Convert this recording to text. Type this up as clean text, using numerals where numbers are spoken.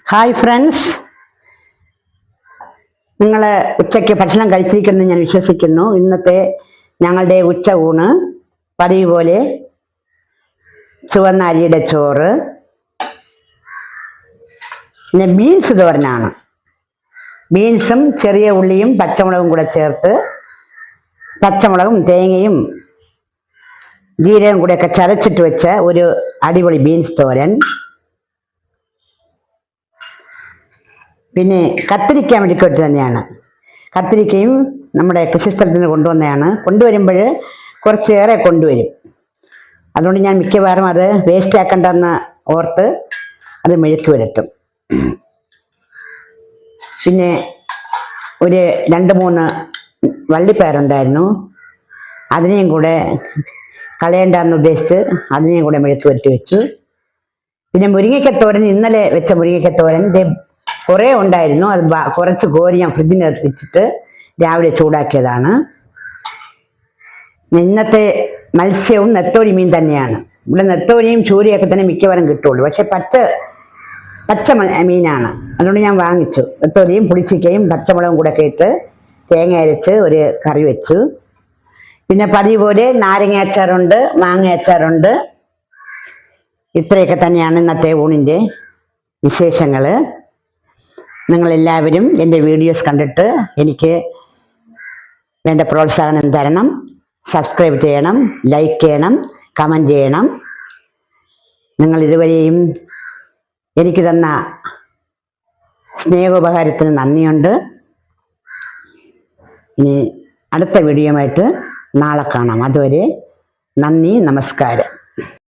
Hi friends, നിങ്ങൾ ഉച്ചയ്ക്ക് ഭക്ഷണം കഴിച്ചിരിക്കുമെന്ന് ഞാൻ വിശ്വസിക്കുന്നു. ഇന്നത്തെ ഞങ്ങളുടെ ഉച്ച ഊണ് പതിവ് പോലെ ചുവന്ന അരിയുടെ ചോറ്, പിന്നെ ബീൻസ് തോരനാണ്. ബീൻസും ചെറിയ ഉള്ളിയും പച്ചമുളകും കൂടെ ചേർത്ത്, പച്ചമുളകും തേങ്ങയും ജീരകം കൂടെയൊക്കെ ചതച്ചിട്ട് വെച്ച ഒരു അടിപൊളി ബീൻസ് തോരൻ. പിന്നെ കത്തിരിക്ക മെഴുക്കുവരട്ടി തന്നെയാണ്. കത്തിരിക്കയും നമ്മുടെ കൃഷിസ്ഥലത്ത് നിന്ന് കൊണ്ടുവന്നതാണ്. കൊണ്ടുവരുമ്പോൾ കുറച്ചേറെ കൊണ്ടുവരും. അതുകൊണ്ട് ഞാൻ മിക്കവാറും അത് വേസ്റ്റ് ആക്കണ്ടെന്ന് ഓർത്ത് അത് മെഴുക്ക് വരട്ടും. പിന്നെ ഒരു 2-3 വള്ളിപ്പയറുണ്ടായിരുന്നു, അതിനെയും കൂടെ കളയണ്ടെന്ന് ഉദ്ദേശിച്ച് അതിനെയും കൂടെ മെഴുക്ക് വരട്ടി വെച്ചു. പിന്നെ മുരിങ്ങയ്ക്കത്തോരൻ, ഇന്നലെ വെച്ച മുരിങ്ങയ്ക്കത്തോരൻ്റെ കുറേ ഉണ്ടായിരുന്നു. അത് കുറച്ച് കോരി ഞാൻ ഫ്രിഡ്ജിനകത്ത് വെച്ചിട്ട് രാവിലെ ചൂടാക്കിയതാണ്. ഇന്നത്തെ മത്സ്യവും നെത്തോലി മീൻ തന്നെയാണ്. ഇവിടെ നെത്തോലിയും ചൂരയൊക്കെ തന്നെ മിക്കവാറും കിട്ടുള്ളൂ. പക്ഷെ പച്ച മീനാണ്, അതുകൊണ്ട് ഞാൻ വാങ്ങിച്ചു. നെത്തോലിയും പുളിച്ചിക്കയും പച്ചമുളകും കൂടെ ഒക്കെ ഇട്ട് തേങ്ങ അരച്ച് ഒരു കറി വെച്ചു. പിന്നെ പതിവ് പോലെ നാരങ്ങ അച്ചാറുണ്ട്, മാങ്ങ അച്ചാറുണ്ട്. ഇത്രയൊക്കെ തന്നെയാണ് ഇന്നത്തെ ഊണിൻ്റെ വിശേഷങ്ങൾ. നിങ്ങളെല്ലാവരും എൻ്റെ വീഡിയോസ് കണ്ടിട്ട് എനിക്ക് വേണ്ട പ്രോത്സാഹനം തരണം. സബ്സ്ക്രൈബ് ചെയ്യണം, ലൈക്ക് ചെയ്യണം, കമൻറ്റ് ചെയ്യണം. നിങ്ങൾ ഇതുവരെയും എനിക്ക് തന്ന സ്നേഹോപകാരത്തിന് നന്ദിയുണ്ട്. ഇനി അടുത്ത വീഡിയോയുമായിട്ട് നാളെ കാണാം. അതുവരെ നന്ദി, നമസ്കാരം.